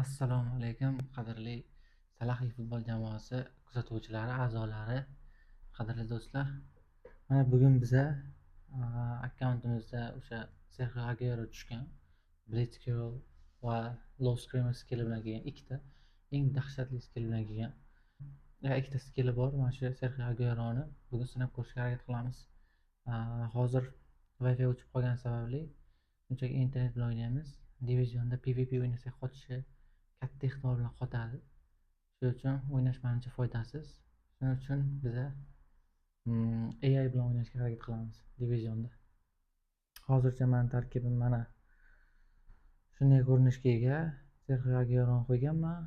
Assalomu alaykum, qadrli Salahiy futbol jamoasi kuzatuvchilari, a'zolari, qadrli do'stlar. Mana bugun biza akkauntimizda o'sha Serxio Aguero tushgan, Blitzkrieg va Low Screamer skilli bilan kelgan ikkita eng dahshatli skill bilan kelgan. Ikkita skilli bor. Mana shu Serxio Agueroni bugun sinab ko'rishga harakat qilamiz. Hozir Wi-Fi o'chib qolgani sababli shunchaki internet bilan o'ynaymiz. Divizionda PvP o'ynasak qochishi katta ehtimol bilan qotadi. Shuning uchun o'ynash menimcha foydasiz. Shuning uchun biza AI bilan o'ynashga harakat qilamiz divizionda. Hozircha meni tarkibim mana shunday ko'rinishga ega. Serxio Agueroni qo'yganman.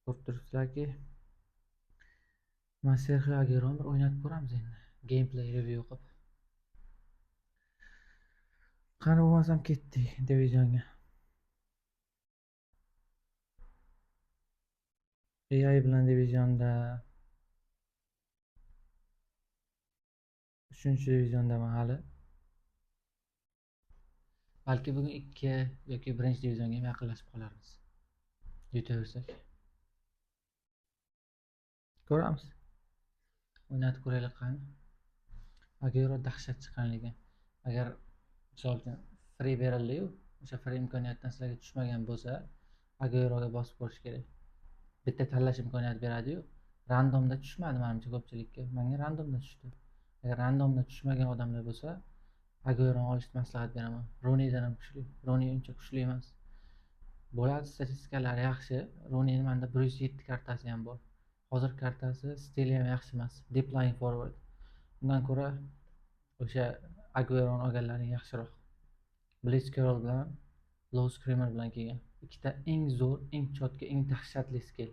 Ko'rib turibsizlarki, mana Serxio Agueroni bir o'ynatib ko'ramiz endi. Gameplay review qilib. Qani bo'lmasam ketdik divizionga. AI bilan divizionda 3-diviziondaman hali. Balki bugun 2 yoki 1-divizionga ham yaqinlashib qolarmiz. Yutaversak. Ko'ramiz. O'ynatib ko'raylik qani. Aguero dahshat chiqqanligi. Agar misol uchun free berildi-yu, o'sha free imkoniyatdan sizlarga tushmagan bo'lsa, Agueroga bosib ko'rish kerak. Bitta tanlash imkoniyati beradi-yu, randomda tushmadi menimcha ko'pchilikka. Menga randomda tushdi. Agar randomda tushmagan odamlar bo'lsa, Agueroni olishni maslahat beraman. Ronidan ham kuchli. Roni uncha kuchli emas. Bo'ladi, statistikalari yaxshi. Ronining menda 107 kartasi ham bor. Hozir kartasi stili ham yaxshi emas. Deep lying forward. Undan ko'ra o'sha Agueroni olganlaring yaxshiroq. Blitzkrieg bilan Low Screamer bilan kelgan. Ikkita eng zo'r, eng chotka, eng dahshatli skill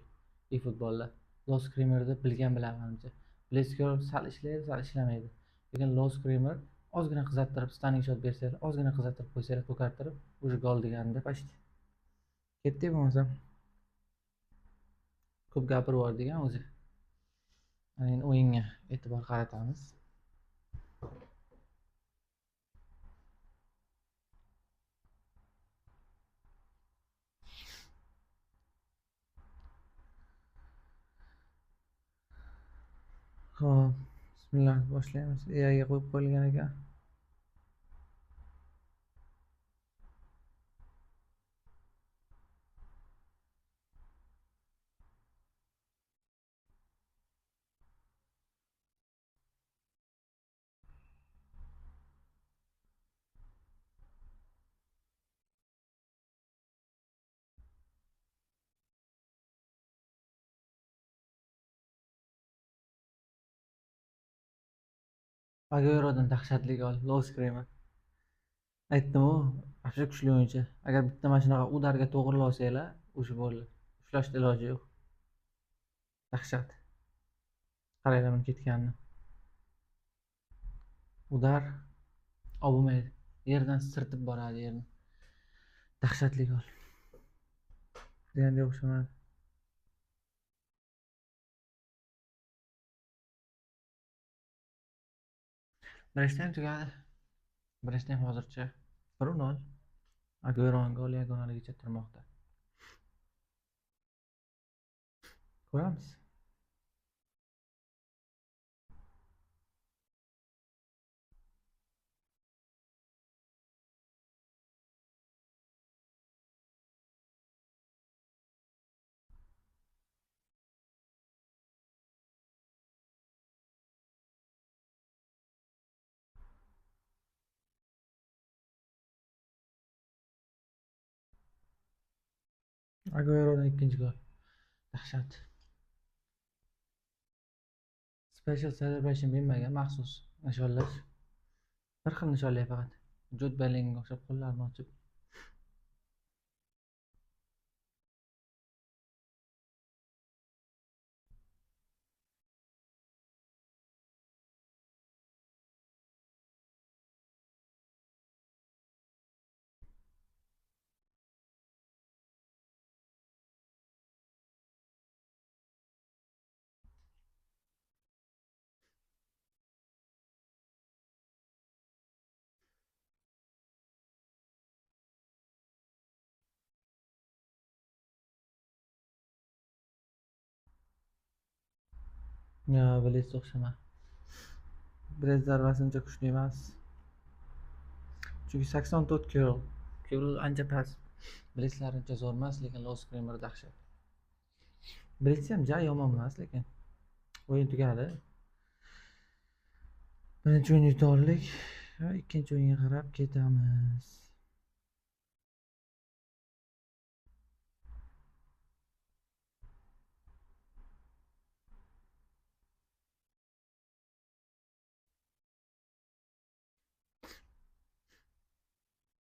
e-futbolda. Low Screamerni bilaman menimcha. Blitzkrieg sal ishlaydi, sal ishlamaydi. Lekin Low Screamer ozgina qizartirib, stunning shot bersanglar, ozgina qizartirib qo'ysanglar, to'kartirib, o'sha gol deganda pashti. Ketdik bo'lmasa. Ko'p gapirib yubordik o'zi. Endi o'yinga e'tibor qaratamiz. Xo'p, bismillah boshlaymiz. AIga qo'yib qo'yilgan ekan. Aguerodan dahshatli gol, Low Screamer. Aytdim-ku, asli kuchli o'yinchi. Agar bitta mana shunaqa udarga to'g'ri olsanglar, o'sha bo'ldi. Ushlashda iloji yo'q. Dahshat. Qaranglar buni ketganini. Udar olmaydi. Yerdan sirtib boradi yerni. Dahshatli gol. Deganga o'xshamadi. Birinchi taym tugadi. Birinchi taym hozircha 1-0. Agueroning goli yagonaligicha turmoqda. Ko'ramiz. Agueroning ikkinchi gol. Dahshat. Special celebration bilmagan, maxsus nishonlash. Bir xil nishonlaydi faqat. Jude Bellinghamga o'xshab qo'llarini ochib. Yo, Blitz o'xshama. Blitz zarbasi uncha kuchli emas. Chunki 84 kilo. Kilo ancha past. Blitzlar uncha zo'r emas, lekin Low Screamer dahshat. Blitz ham ja yomon emas, lekin o'yin tugadi. Birinchi o'yin yuta oldik va ikkinchi o'yinga qarab ketamiz.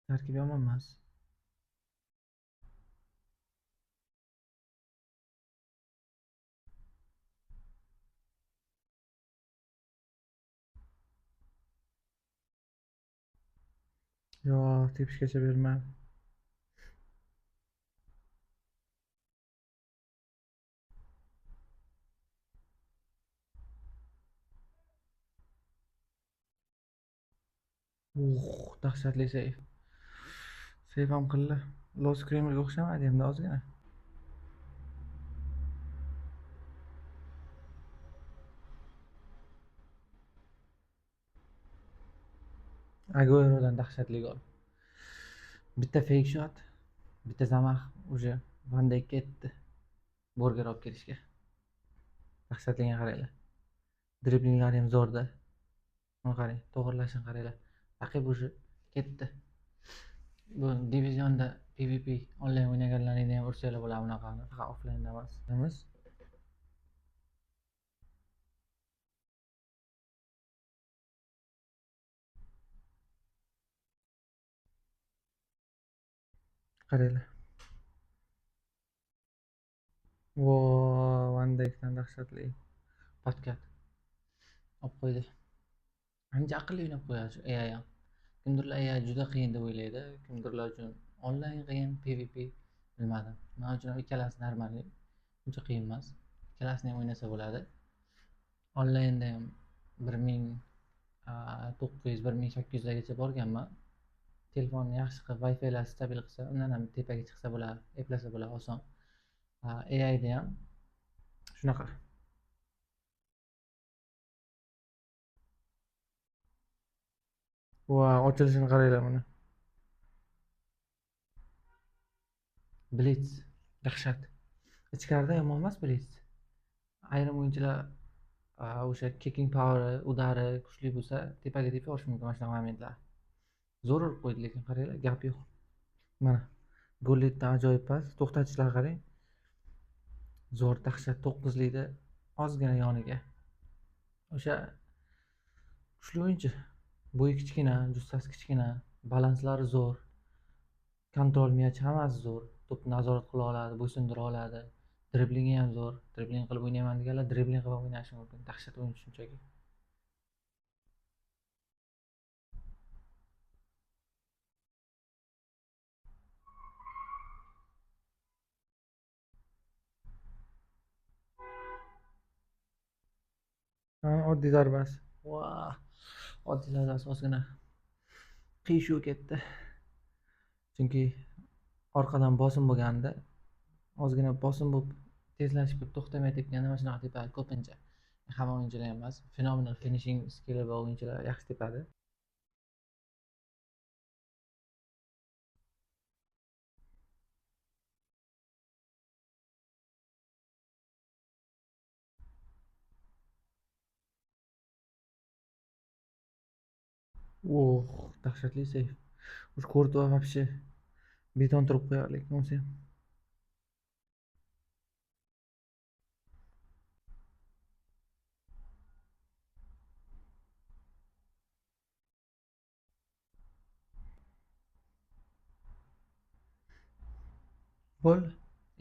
Tarkib yomon emas. Yo'q, tepishgacha bermadi. Dahshatli seyf. Seyf ham qildi. Low Screamerga o'xshamaydi endi ozgina. Aguero'dan dahshatli gol. Bitta fake shot, bitta zamah уже Van Dijk ketdi. Burger olib kelishga. Dahshatliga qaranglar. Driblinglari ham zo'rda. Buni qarang, to'g'rilashini qaranglar. Raqib уже ketdi. Bu divizionda PvP onlayn o'ynaganlaringda ham ursanglar bo'ladi bunaqani, faqat offlaynda emas. Qaranglar. Vo, Van Dijkdan dahshatli. Podkat. Olib qo'ydi. Ancha aqlli o'ynab qo'yadi shu AI ham. Kimdirlar AI juda qiyin deb o'ylaydi, kimdirlar uchun onlayn qiyin, PvP bilmadim. Men uchun ikkalasi normal, uncha qiyin emas. Ikkalasini ham o'ynasa bo'ladi. Onlaynda ham 1900 1800 gacha borganman. Telefonni yaxshi qilib Wi-Fi'lar stabil qilsa, undan ham tepaga chiqsa bo'ladi, eplasa bo'ladi oson. AIda ham shunaqa. Va ochilishini qaranglar buni. Blitz dahshat. Ichkarida yomon emas Blitz. Ayrim o'yinchilar o'sha kicking power, udari kuchli bo'lsa, tepaga tepib olish mumkin mana shunaqa momentlar. Zo'r urib qo'ydi, lekin qaranglar, gap yo'q. Mana golletdan ajoyib pas, to'xtatishlar qarang. Zo'r dahshat 9likda ozgina yoniga. O'sha kuchli o'yinchi. Bo'yi kichkina, jussasi kichkina, balanslari zo'r. Kontrol miyach hammasi zo'r. To'pni nazorat qila oladi, bo'ysundira oladi. Driblingi ham zo'r. Dribling qilib o'ynayman deganlar dribling qilib o'ynashi mumkin. Dahshat o'yinchi shunchaki. Oddiy zarbasi. Vah. Oddiy zarbasi ozgina qiyshuv ketdi. Chunki orqadan bosim bo'lganda ozgina bosim bo'lib tezlashib to'xtamay tepganda mana shunaqa tepadi ko'pincha. Hamma o'yinchilar emas, fenomenal finishing skilli bor o'yinchilar yaxshi tepadi. Dahshatli seyf. Ush Courtois вообще beton turib qo'yar, lekin o'zi ham. Bo'ldi.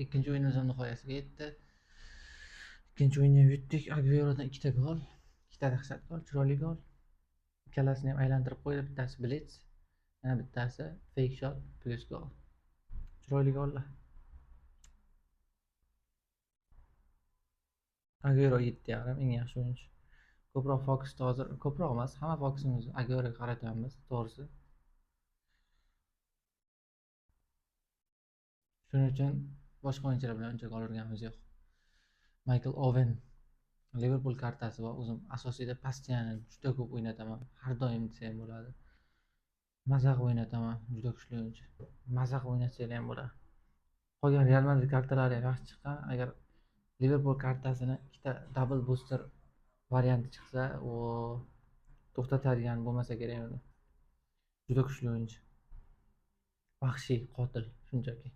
Ikkinchi o'yinimiz ham nihoyasiga yetdi. Ikkinchi o'yinni ham yutdik. Aguero'dan ikkita gol, ikkita dahshat gol, chiroyli gol. Ikkalasini ham aylantirib qo'ydi. Bittasi Blitz, yana bittasi fake shot plus gol. Chiroyli gollar. Aguero 7.5 eng yaxshi o'yinchi. Ko'proq fokusni hozir, ko'proq emas, hamma fokusimizni Agueroga qaratyapmiz, to'g'risi. Shuning uchun boshqa o'yinchilar bilan uncha gol urganimiz yo'q. Michael Owen Liverpool kartasi bor. O'zim asosiyda Pastiyani juda ko'p o'ynataman. Har doim desam bo'ladi. Mazaq o'ynataman. Juda kuchli o'yinchi. Mazaq o'ynatsanglar ham bo'ladi. Qolgan Real Madrid kartalari ham yaxshi chiqqan. Agar Liverpool kartasini ikkita double booster varianti chiqsa, u to'xtatadigan bo'lmasa kerak uni. Juda kuchli o'yinchi. Vahshiy qotil shunchaki.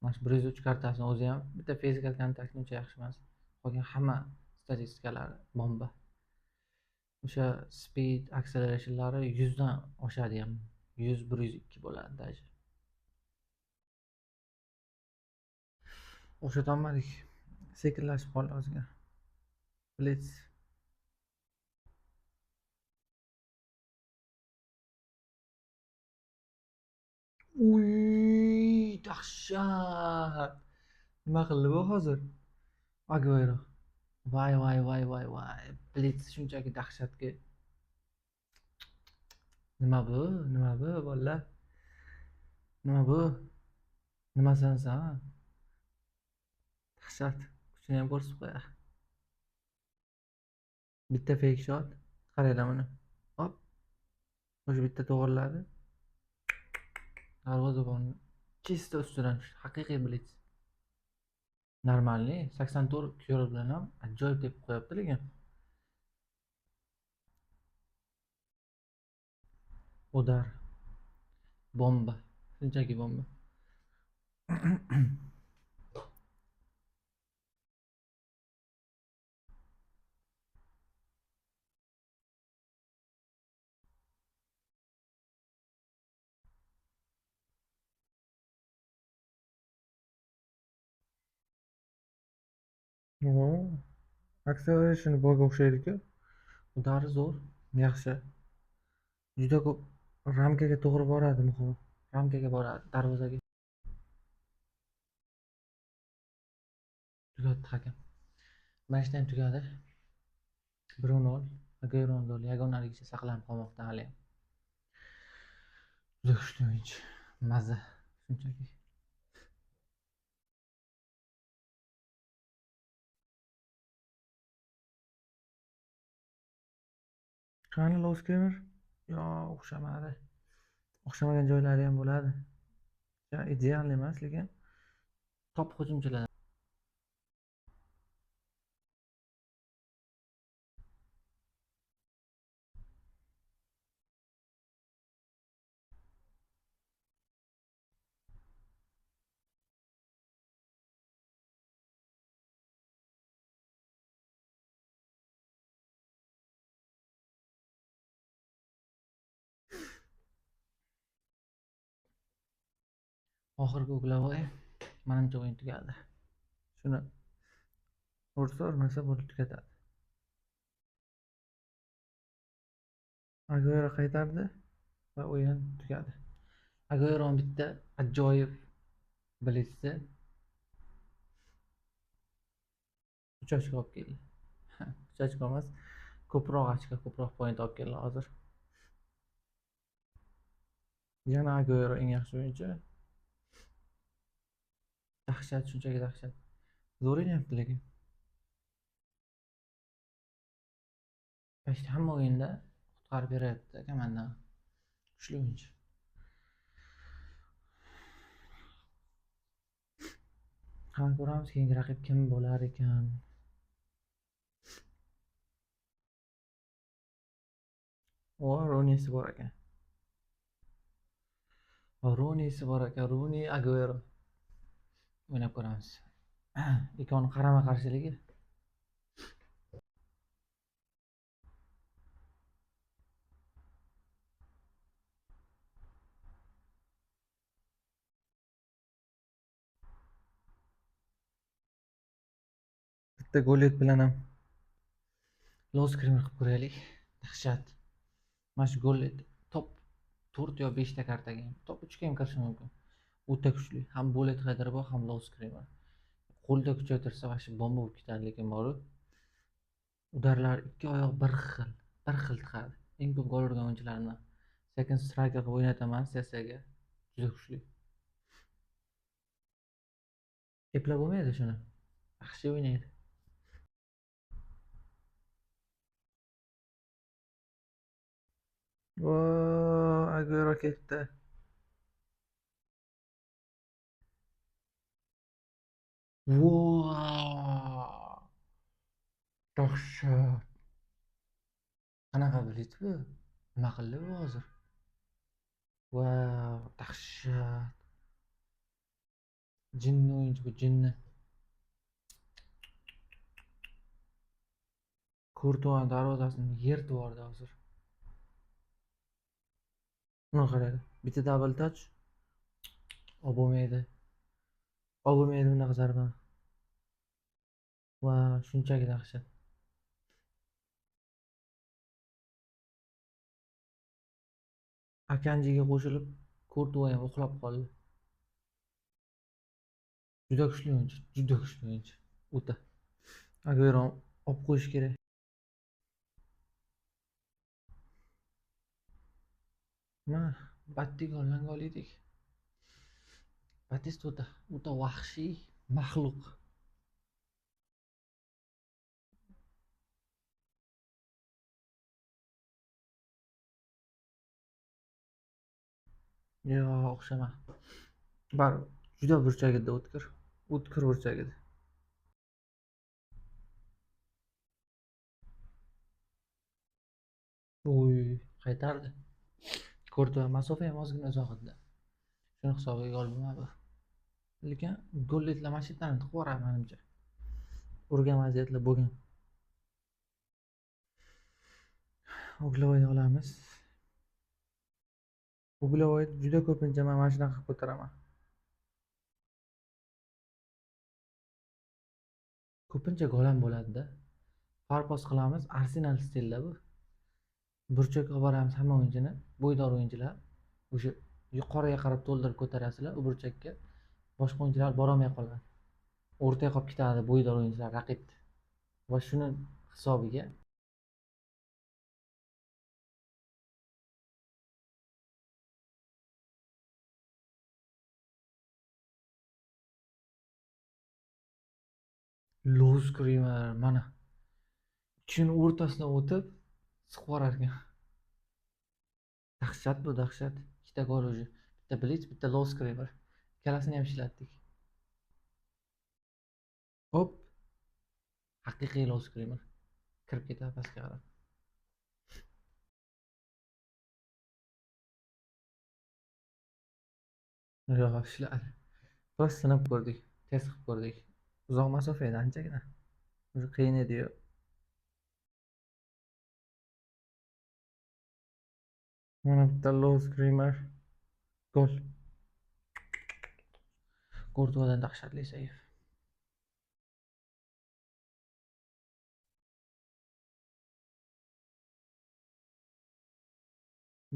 Mana shu 103 kartasini o'zi ham bitta physical kontaktni uncha yaxshi emas. Qolgan hamma statistikalari bomba. O'sha speed accelerationlari 100 dan oshadi ham. 100 102 bo'ladi даже. O'xshatolmadik. Sekinlashib qoldi ozgina. Blitz. Uy, dahshat. Nima qildi bu hozir? Aguero. Voy. Blitz shunchaki dahshatga. Nima bu? Bolalar? Nima bu? Nima sansan? Dahshat. Kuchini ham ko'rsatib qo'yar. Bitta fake shot. Qaranglar buni. Hop. O'sha bitta to'g'riladi. Darvozabonni chista ustidan tushdi. Haqiqiy blitz. Normalniy 84 kilo bilan ham ajoyib deb qo'yapti lekin. Udar. Bomba. Shunchaki bomba. Acceleration bo'lga o'xshaydi-ku. Udari zo'r, yaxshi. Juda ko'p ramkaga to'g'ri boradi muhimi. Ramkaga boradi, darvozaga. Tugatdi hakam. Matchdan tugadi. 1-0. Aguero yagonaligicha saqlanib qolmoqda hali ham. Juda kuchli o'yinchi. Maza shunchaki. Qani Low Screamer? Yo, o'xshamadi. O'xshamagan joylari ham bo'ladi. Ya ideal emas, lekin top hujumchilar. Oxirgi uglavoy menimcha o'yin tugadi. Shuni ursa bo'lib tugatadi. Aguero qaytardi va o'yin tugadi. Aguero bitta ajoyib blitzda 3 ochko olib keldi. 3 ochko emas, ko'proq point olib keldi hozir. Yana Aguero eng yaxshi o'yinchi. Dahshat, shunchaki dahshat. Zo'r o'ynayapti lekin. Почти hamma o'yinda qutqarib beryapti komandani. Kuchli o'yinchi. Qani ko'ramiz keyingi raqib kim bo'lar ekan. Rooney'si bor ekan. Rooney, Aguero. O'ynab ko'ramiz. Ikkovini qarama-qarshiligi. Bitta golet bilan ham Low Screamer qilib ko'raylik. Dahshat. Mana shu golet top 4 yo 5 ta kartaga ham, top 3 ga ham kirishi mumkin. O'ta kuchli. Ham bullet header bor, ham Low Screamer. Qo'lda kuchaytirsa vashi bomba bo'lib ketadi, lekin boru udarlar ikki oyoq bir xil chiqadi. Eng ko'p gol urgan o'yinchilardan second striker qilib o'ynataman CSga. Juda kuchli. Eplab bo'lmaydi shuni. Yaxshi o'ynaydi. Vooo, Aguero ketdi. Vooo, dahshat. Qanaqa bilibdi? Nima qildi bu hozir? Vau, dahshat. Jinni o'yinchi bu, jinni. Courtois darvozasini yerib yubordi hozir. Buni qarang. Bitta double touch. Obameydi. Obameydi bunaqa zarba. Va shunchaki dahshat. Akanjiga qo'shilib, Courtois ham uxlab qoldi. Juda kuchli o'yinchi, juda kuchli o'yinchi. O'ta. Aguero olib qo'yish kerak. Mana Battiga gol yedik. Batista o'ta vahshiy maxluq. Yo'q, o'xshama. Juda burchagida o'tkir. O'tkir burchagida. Uy, qaytardi. Courtois masofa ham ozgina uzoq edi. Shuni hisobiga gol bo'lmadi. Lekin golletlar mashinani tiqib yuboradi menimcha. Urgan vaziyatlar bo'lgan. Uglovoyni olamiz. Uglovoyni juda ko'pincha men mana shunaqa qilib ko'taraman. Ko'pincha gol ham bo'ladi-da. Farpos qilamiz, Arsenal stilida bu. Burchakka olib boramiz hamma o'yinchini, bo'ydor o'yinchilar. O'sha yuqoriga qarab to'ldirib ko'tarasizlar, u burchakka. Boshqa o'yinchilar borolmay qoladi. O'rtaga qolib ketadi bo'ydor o'yinchilar raqibni. Va shuni hisobiga low screamer mana uchun o'rtasidan o'tib siqib yuborar ekan. Dahshat bu, dahshat. Ikkita gol уже. Bitta blitz, bitta low screamer. Ikkalasini ham ishlatdik. Hop. Haqiqiy low screamer. Kirib ketadi pastga qarab. Yo'q, ishladi. Biroz sinab ko'rdik, test qilib ko'rdik. Uzoq masofa edi anchagina. O'zi qiyin edi-yu. Mana bitta low screamer. Gol. Courtoisdan dahshatli seyf.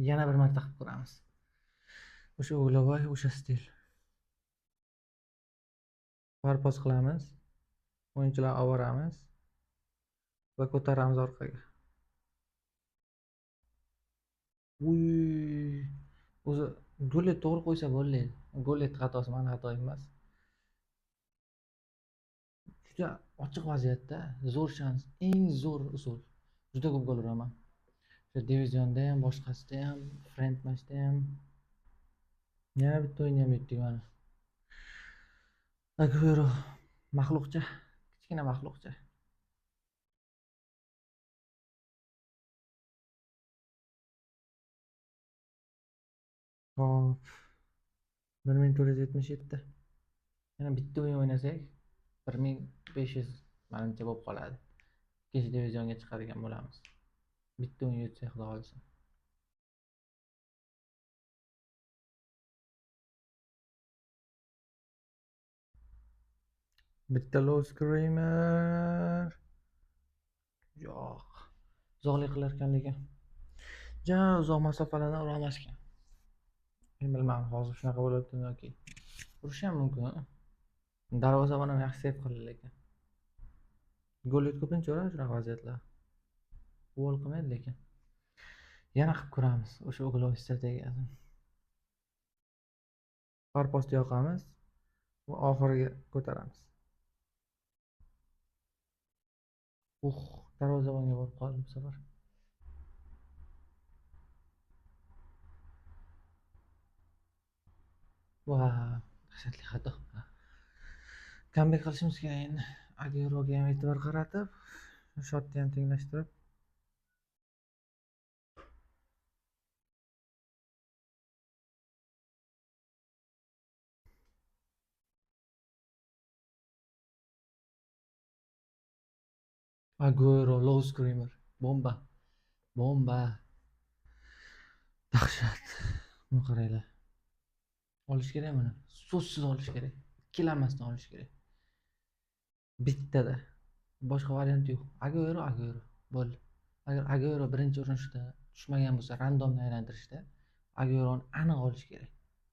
Yana bir marta qilib ko'ramiz. O'sha Uglovoy, o'sha stil. Farpos qilamiz. O'yinchilar olib boramiz va ko'taramiz orqaga. Uy, o'zi gollet to'g'ri qo'ysa bo'ladi. Gollet xatosi meni xatoim emas. Juda ochiq vaziyatda zo'r shans, eng zo'r usul. Juda ko'p gol uraman. O'sha divizionda ham, boshqasida ham, friend matchda ham. Yana bitta o'yin ham yutdik mana. Aguero maxluqcha, kichkina maxluqcha. Hop. 1477. Yana bitta o'yin o'ynasak 1500 menimcha bo'lib qoladi. Ikkinchi divizionga chiqadigan bo'lamiz. Bitta o'yin yutsak xudo xohlasa. Bitta low screamer. Yo'q. Uzoqlik qilar ekanligi. Ja, uzoq masofalardan ura olmas ekan. Men bilmadim, hozir shunaqa bo'lyaptimi yoki urish ham mumkin. Darvozabon ham yaxshi seyf qildi lekin. Gollet ko'pincha uradi shunaqa vaziyatlar. Gol qilmaydi lekin. Yana qilib ko'ramiz o'sha Uglovoy strategiyasini. Farpostni yoqamiz va oxiriga ko'taramiz. Darvozabonga borib qoldi bu safar. Va dahshatli xato. Kambek qilishimiz kerak endi. Agueroga ham e'tibor qaratib, shotni ham tenglashtirib. Aguero, low screamer. Bomba. Bomba. Dahshat. Buni qaranglar. Olish kerak buni. So'zsiz olish kerak. Ikkilanmasdan olish kerak. Bittada. Boshqa variant yo'q. Aguero. Bo'ldi. Agar Aguero birinchi urinishda tushmagan bo'lsa, randomni aylantirishda Agueroni aniq olish kerak.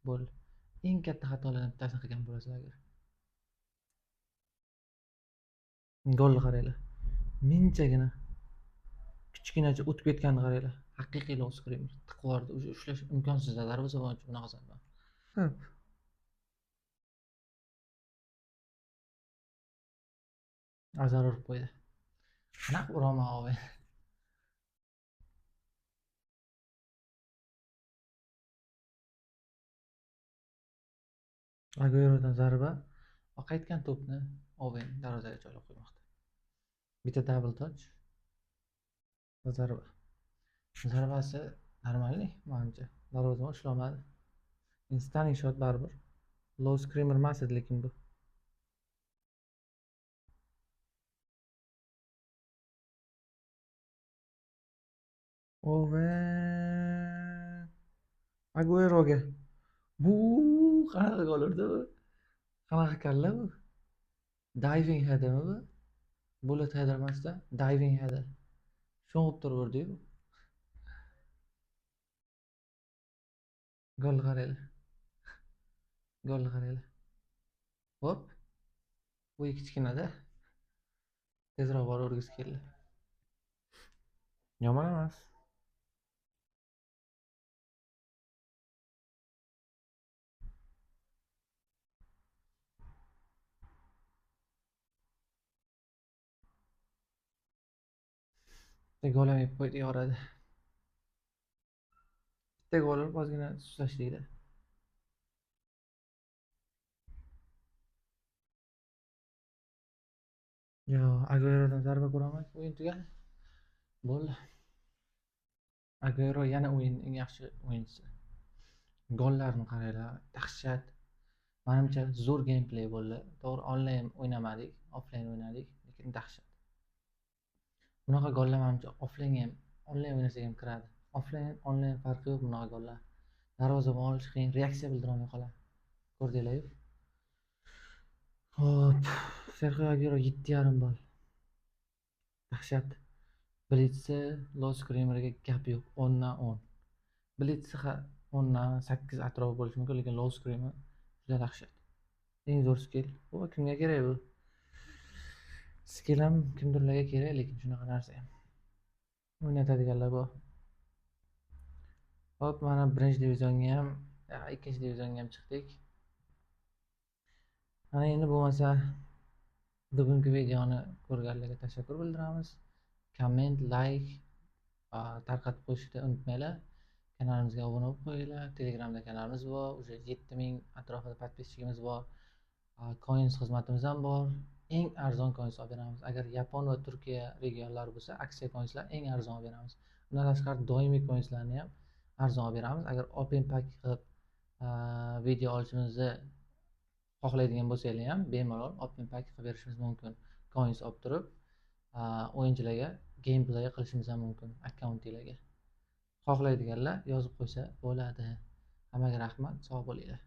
Bo'ldi. Eng katta xatolardan bittasini qilgan bo'lasiz agar. Golni qaranglar. Minchagina kichkinacha o'tib ketganini qaranglar. Haqiqiy low screamer. Tiqvordi. O'sha ushlash imkonsiz darvozabon uchun bunaqa zarba. Hop. Azar urib qo'ydi. Qanaqa uraman o'g'ay. Aguerodan zarba. Qaytgan to'pni Oven darvozaga joylab qo'ymoqda. Bitta double touch. Zarba. Zarbasi normalniy, menimcha. Darvozabon ishlomadi. Stunning shot baribir. Low screamer emas edi lekin bu. Oven. Agueroga. Bu qanaqa gol urdi bu? Qanaqa kalla bu? Diving headermi bu? Bullet header emasda, diving header. Sho'ng'ib turib urdi-yu. Golni qaranglar. Hop. Bu kichkinada. Tezroq borib urgisi keldi. Yomon emas. Bitta gol ham yeb qo'ydi, yoradi. Bitta gol urib ozgina sustlashlikda. Yo, Aguerodan zarba ko'raman. O'yin tugadi. Bo'ldi. Aguero yana o'yinning eng yaxshi o'yinchisi. Gollarni qaranglar, dahshat. Menimcha zo'r gameplay bo'ldi. To'g'ri, onlayn o'ynamadik, offlayn o'ynadik, lekin dahshat. Bunaqa gollar menimcha offlaynga ham, onlayn o'ynasak ham kiradi. Offlayn, onlayn farqi yo'q bunaqa gollar. Darvozabon olish qiyin, reaksiya bildirolmay qoladi. Ko'rdinglar-ku. Hop, Sergio Aguero 7,5 ball. Dahshat. Blitsi, low screamerga gap yo'q, 10 dan 10. Blitsi 10 dan 8 atrofi bo'lishi mumkin, lekin low screamer juda dahshat. Eng zo'r skill. Bu kimga kerak bu? Skill ham kimdirlarga kerak, lekin shunaqa narsa ham o'ynatadiganlar bor. Hop, mana birinchi divizionga ham, ikkinchi divizionga ham chiqdik. Mana endi bo'lmasa bugungi videoni ko'rganlarga tashakkur bildiramiz. Komment, like tarqatib qo'yishni unutmanglar. Kanalimizga obuna bo'lib qo'yinglar. Telegramda kanalimiz bor. Уже 7000 atrofida podpisчигimiz bor. Coins xizmatimiz ham bor. Eng arzon coins olib beramiz. Agar Yapon va Turkiya regionlari bo'lsa, aksiya coinslar eng arzon olib beramiz. Undan tashqari doimiy coinslarni ham arzon olib beramiz. Agar open pack qilib video olishimizni xohlaydigan bo'lsanglar ham bemalol open pack qilib berishimiz mumkin. Coins olib turib o'yinchilarga gameplay qilishimiz ham mumkin akkauntinglarga. Xohlaydiganlar yozib qo'ysa bo'ladi. Hammaga rahmat, sog' bo'linglar.